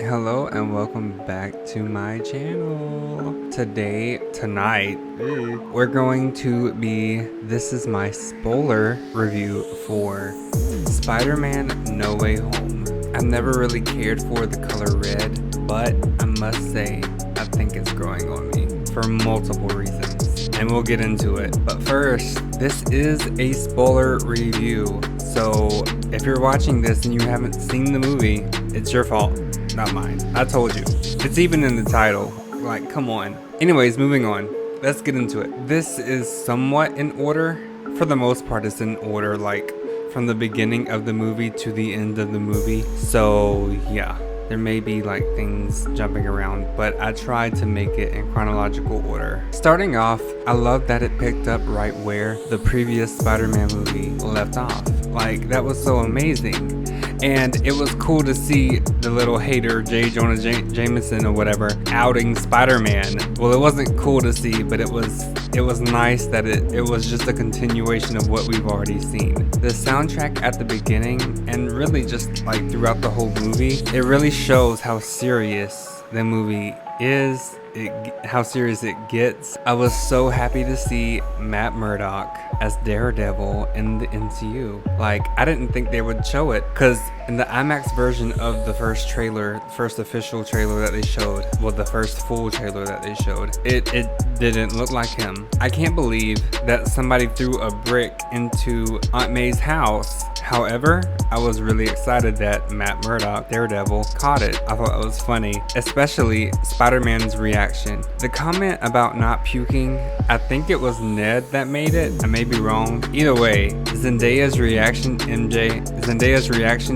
Hello and welcome back to my channel. Tonight, we're going to this is my spoiler review for Spider-Man No Way Home. I've never really cared for the color red, but I must say, I think it's growing on me for multiple reasons, and we'll get into it. But first, this is a spoiler review, so if you're watching this and you haven't seen the movie, it's your fault, not mine. I told you. It's even in the title. Like, come on. Anyways, moving on. Let's get into it. This is somewhat in order. For the most part, it's in order, like from the beginning of the movie to the end of the movie. So yeah, there may be like things jumping around, but I tried to make it in chronological order. Starting off, I love that it picked up right where the previous Spider-Man movie left off. Like, that was so amazing. And it was cool to see the little hater J. Jonah Jameson or whatever outing Spider-Man. Well, it wasn't cool to see, but it was nice that it was just a continuation of what we've already seen. The soundtrack at the beginning and really just like throughout the whole movie, it really shows how serious the movie is. How serious it gets. I was so happy to see Matt Murdock as Daredevil in the MCU. Like, I didn't think they would show it, because in the IMAX version of the first trailer, first official trailer that they showed, well, the first full trailer that they showed, it didn't look like him. I can't believe that somebody threw a brick into Aunt May's house. However, I was really excited that Matt Murdock, Daredevil, caught it. I thought it was funny, especially Spider-Man's reaction. The comment about not puking, I think it was Ned that made it. I may be wrong. Either way, Zendaya's reaction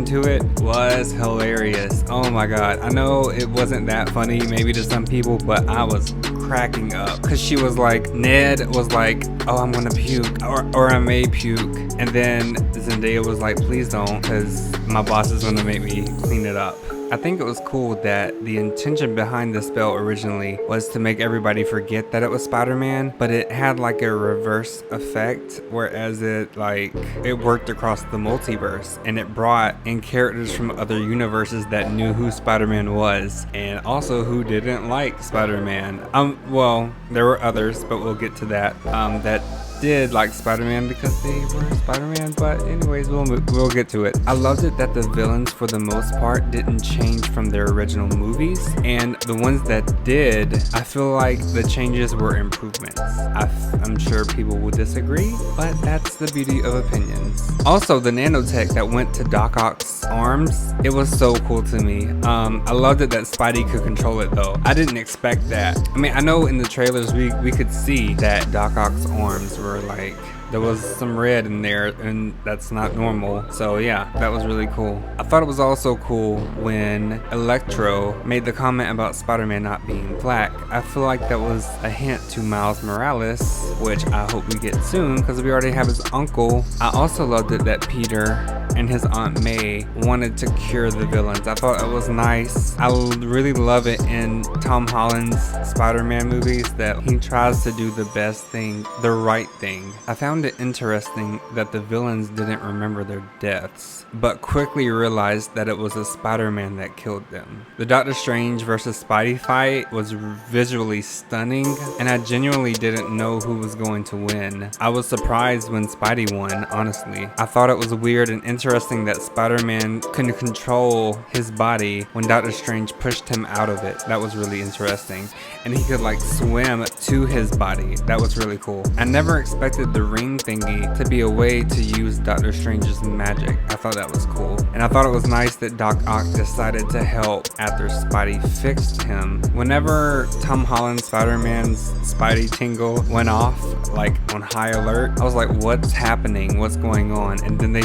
to it was hilarious. Oh my god. I know it wasn't that funny maybe to some people, but I was cracking up because she was like, Ned was like, oh, I'm gonna puke, or I may puke, and then Zendaya was like, please don't, because my boss is gonna make me clean it up. I think it was cool that the intention behind the spell originally was to make everybody forget that it was Spider-Man, but it had like a reverse effect, whereas it worked across the multiverse, and it brought in characters from other universes that knew who Spider-Man was, and also who didn't like Spider-Man. Well, there were others, but we'll get to that, that did like Spider-Man because they were Spider-Man, but anyways, we'll get to it. I loved it that the villains for the most part didn't change from their original movies, and the ones that did, I feel like the changes were improvements. I'm sure people will disagree, but that's the beauty of opinions. Also, the nanotech that went to Doc Ock's arms, it was so cool to me. I loved it that Spidey could control it though. I didn't expect that. I mean, I know in the trailers we could see that Doc Ock's arms were like, there was some red in there, and that's not normal. So yeah, that was really cool. I thought it was also cool when Electro made the comment about Spider-Man not being black. I feel like that was a hint to Miles Morales, which I hope we get soon because we already have his uncle. I also loved it that Peter and his Aunt May wanted to cure the villains. I thought it was nice. I really love it in Tom Holland's Spider-Man movies that he tries to do the best thing, the right thing. I found it interesting that the villains didn't remember their deaths, but quickly realized that it was a Spider-Man that killed them. The Doctor Strange versus Spidey fight was visually stunning, and I genuinely didn't know who was going to win. I was surprised when Spidey won, honestly. I thought it was weird and interesting that Spider-Man couldn't control his body when Doctor Strange pushed him out of it. That was really interesting. And he could like swim to his body. That was really cool. I never expected the ring thingy to be a way to use Doctor Strange's magic. I thought that was cool. And I thought it was nice that Doc Ock decided to help after Spidey fixed him. Whenever Tom Holland's Spider-Man's Spidey tingle went off, like on high alert, I was like, what's happening? What's going on? And then they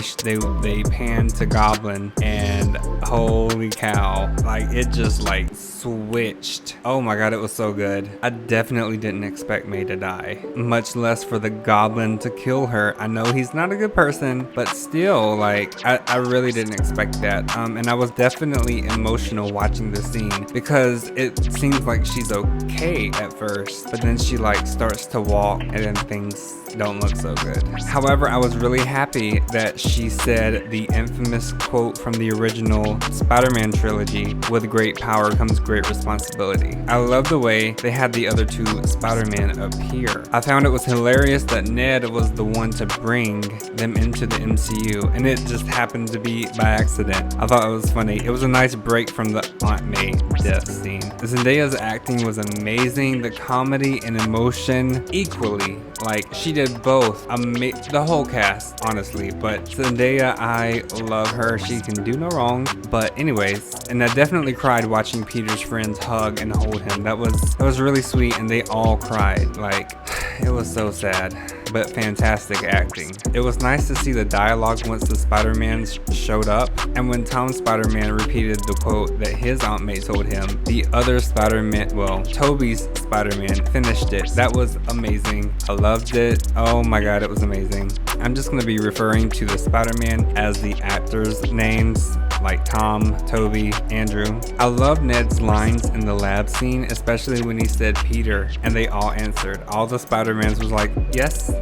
panned to Goblin, and holy cow, like it just like switched. Oh my god, it was so good. I definitely didn't expect May to die, much less for the Goblin to kill her. I know he's not a good person, but still, like, I really didn't expect that. And I was definitely emotional watching the scene because it seems like she's okay at first, but then she like starts to walk and then things don't look so good. However, I was really happy that she said said the infamous quote from the original Spider-Man trilogy, "With great power comes great responsibility." I love the way they had the other two Spider-Man appear. I found it was hilarious that Ned was the one to bring them into the MCU, and it just happened to be by accident. I thought it was funny. It was a nice break from the Aunt May death scene. Zendaya's acting was amazing. The comedy and emotion equally. Like, she did both. The whole cast, honestly. But Zendaya, I love her. She can do no wrong. But anyways, and I definitely cried watching Peter's friends hug and hold him. That was really sweet, and they all cried. Like, it was so sad, but fantastic acting. It was nice to see the dialogue once the Spider-Man showed up, and when Tom Spider-Man repeated the quote that his Aunt May told him, the other Spider-Man, well, Tobey's Spider-Man finished it. That was amazing. I loved it. Oh my god, it was amazing. I'm just going to be referring to the Spider-Man as the actors' names, like Tom, Tobey, Andrew. I love Ned's lines in the lab scene, especially when he said Peter, and they all answered. All the Spider-Mans was like, yes.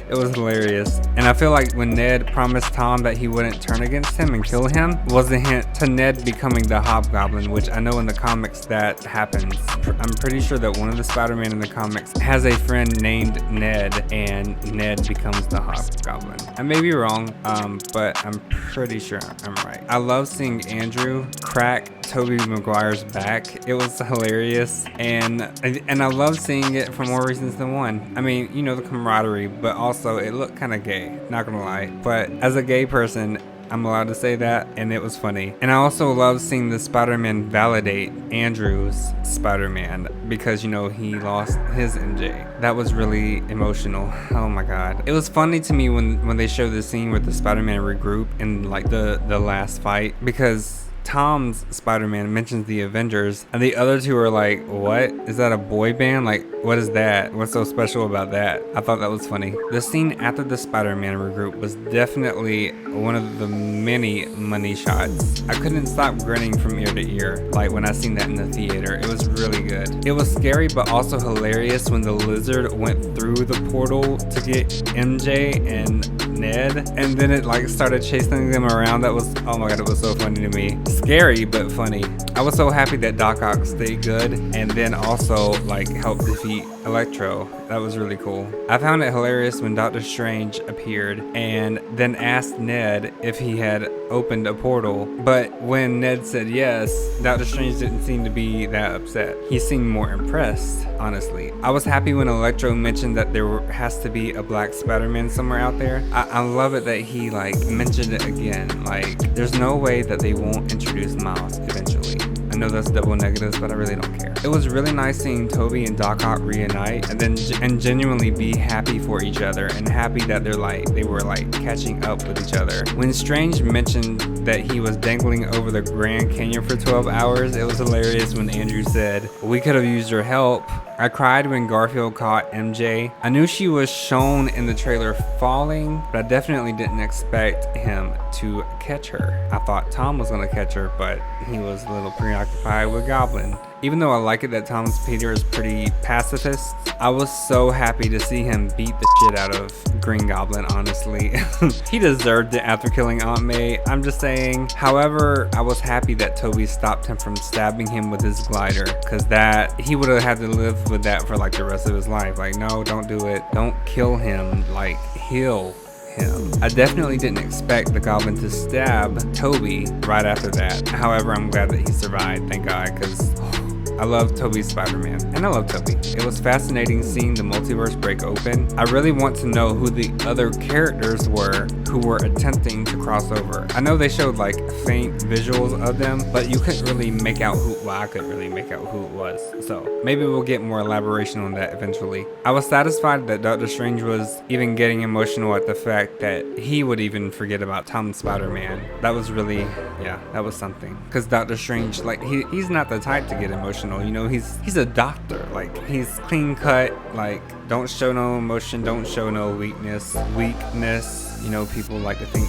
It was hilarious. And I feel like when Ned promised Tom that he wouldn't turn against him and kill him was a hint to Ned becoming the Hobgoblin, which I know in the comics that happens. I'm pretty sure that one of the Spider-Man in the comics has a friend named Ned, and Ned becomes the Hobgoblin. I may be wrong, but I'm pretty sure I'm right. I love seeing Andrew crack Tobey Maguire's back. It was hilarious, and I love seeing it for more reasons than one. I mean, you know, the camaraderie, but also it looked kind of gay, not gonna lie. But as a gay person, I'm allowed to say that, and it was funny. And I also love seeing the Spider-Man validate Andrew's Spider-Man, because, you know, he lost his MJ. That was really emotional. Oh my god. It was funny to me when they showed the scene where the Spider-Man regroup in like the last fight, because Tom's Spider-Man mentions the Avengers, and the other two are like, what? Is that a boy band? Like, what is that? What's so special about that? I thought that was funny. The scene after the Spider-Man regroup was definitely one of the many money shots. I couldn't stop grinning from ear to ear, like when I seen that in the theater. It was really good. It was scary, but also hilarious when the lizard went through the portal to get MJ and Ned, and then it like started chasing them around. That was, oh my god, it was so funny to me. Scary, but funny. I was so happy that Doc Ock stayed good, and then also like helped defeat Electro. That was really cool. I found it hilarious when Doctor Strange appeared and then asked Ned if he had opened a portal, but when Ned said yes, Doctor Strange didn't seem to be that upset. He seemed more impressed, honestly. I was happy when Electro mentioned that there has to be a black Spider-Man somewhere out there. I love it that he like mentioned it again. Like, there's no way that they won't introduce Miles eventually. I know that's double negatives, but I really don't care. It was really nice seeing Tobey and Doc Ock reunite and genuinely be happy for each other, and happy that they were catching up with each other. When Strange mentioned that he was dangling over the Grand Canyon for 12 hours, it was hilarious when Andrew said, "We could have used your help." I cried when Garfield caught MJ. I knew she was shown in the trailer falling, but I definitely didn't expect him to catch her. I thought Tom was gonna catch her, but he was a little preoccupied with Goblin. Even though I like it that Tom's Peter is pretty pacifist, I was so happy to see him beat the shit out of Green Goblin, honestly. He deserved it after killing Aunt May, I'm just saying. However, I was happy that Tobey stopped him from stabbing him with his glider, because that he would have had to live with that for like the rest of his life. Like, no, don't do it. Don't kill him, like, heal him. I definitely didn't expect the Goblin to stab Tobey right after that. However, I'm glad that he survived, thank God, because I love Tobey's Spider-Man, and I love Tobey. It was fascinating seeing the multiverse break open. I really want to know who the other characters were who were attempting to cross over. I know they showed like faint visuals of them, but you couldn't really make out who, well, I couldn't really make out who it was. So maybe we'll get more elaboration on that eventually. I was satisfied that Doctor Strange was even getting emotional at the fact that he would even forget about Tom Spider-Man. That was really, yeah, that was something. Because Doctor Strange, like, he's not the type to get emotional. You know, he's a doctor. Like, he's clean cut. Like, don't show no emotion. Don't show no weakness. You know, people like to think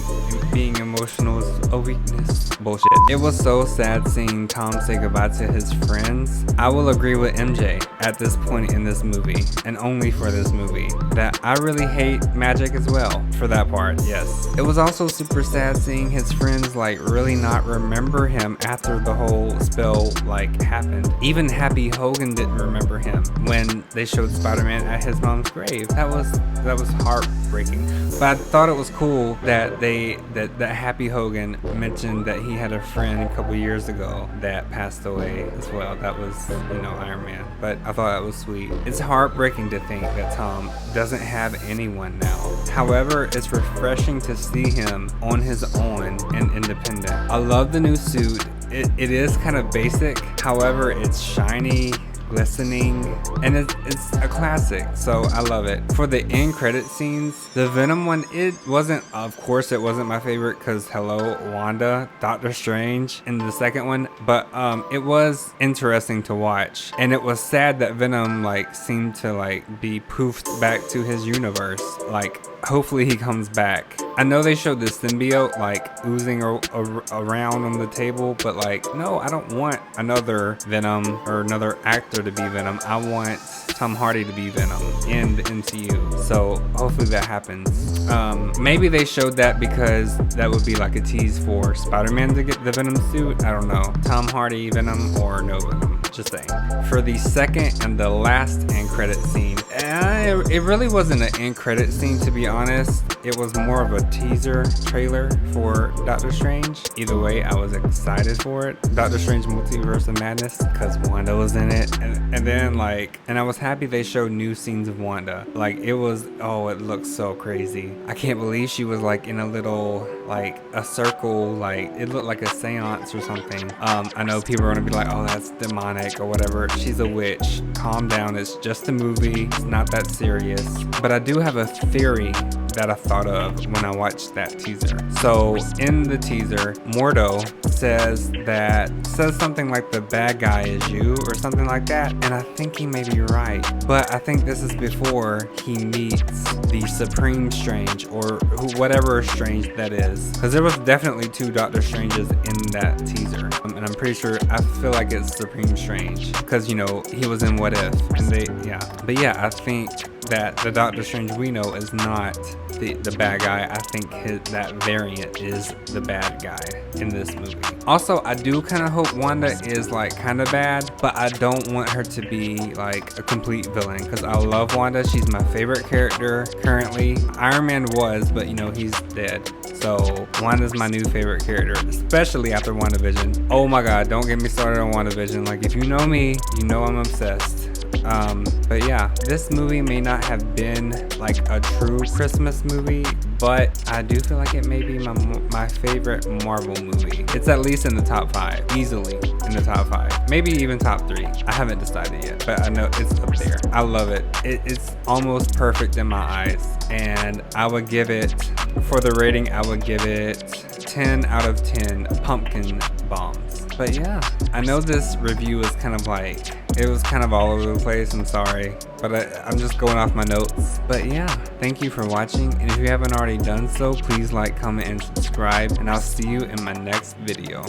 being emotional is a weakness. Bullshit. It was so sad seeing Tom say goodbye to his friends. I will agree with MJ at this point in this movie, and only for this movie, that I really hate Magic as well for that part, yes. It was also super sad seeing his friends like really not remember him after the whole spell like happened. Even Happy Hogan didn't remember him when they showed Spider-Man at his mom's grave. That was heartbreaking. But I thought it was cool that that Happy Hogan mentioned that he had a friend a couple years ago that passed away as well. That was, you know, Iron Man. But I thought that was sweet. It's heartbreaking to think that Tom doesn't have anyone now. However, it's refreshing to see him on his own and independent. I love the new suit. It is kind of basic. However, it's shiny, glistening, and it's a classic, so I love it. For the end credit scenes, the Venom one, of course it wasn't my favorite because hello, Wanda, Doctor Strange in the second one, but it was interesting to watch, and it was sad that Venom like seemed to like be poofed back to his universe. Like, hopefully he comes back. I know they showed the symbiote like oozing around on the table, but like, no, I don't want another Venom or another actor to be Venom. I want Tom Hardy to be Venom in the MCU. So hopefully that happens. Maybe they showed that because that would be like a tease for Spider-Man to get the Venom suit. I don't know. Tom Hardy Venom or no Venom. Just saying. For the second and the last end credit scene, it really wasn't an end credit scene, to be honest. It was more of a teaser trailer for Doctor Strange. Either way, I was excited for it. Doctor Strange Multiverse of Madness, because Wanda was in it. And then like, and I was happy they showed new scenes of Wanda. Like, it looked so crazy. I can't believe she was like in a little, like a circle, like it looked like a seance or something. I know people are gonna be like, oh, that's demonic or whatever. She's a witch. Calm down, it's just a movie. It's not that serious. But I do have a theory that I thought of when I watched that teaser. So in the teaser, Mordo says something like the bad guy is you or something like that, and I think he may be right, but I think this is before he meets the Supreme Strange or whatever Strange that is, because there was definitely two Doctor Stranges in that teaser, and I'm pretty sure, I feel like it's Supreme Strange because, you know, he was in What If, and but yeah, I think that the Doctor Strange we know is not the bad guy. I think that variant is the bad guy in this movie. Also, I do kind of hope Wanda is like kind of bad, but I don't want her to be like a complete villain because I love Wanda. She's my favorite character currently. Iron Man was, but you know, he's dead. So Wanda's my new favorite character, especially after WandaVision. Oh my god, don't get me started on WandaVision. Like, if you know me, you know I'm obsessed. But yeah, this movie may not have been like a true Christmas movie, but I do feel like it may be my favorite Marvel movie. It's at least in the top 5, easily in the top 5, maybe even top 3. I haven't decided yet, but I know it's up there. I love it. It's almost perfect in my eyes, and I would give it, for the rating, I would give it 10 out of 10 pumpkin bombs. But yeah, I know this review is kind of like, it was kind of all over the place, I'm sorry, but I'm just going off my notes. But yeah, thank you for watching, and if you haven't already done so, please like, comment, and subscribe, and I'll see you in my next video.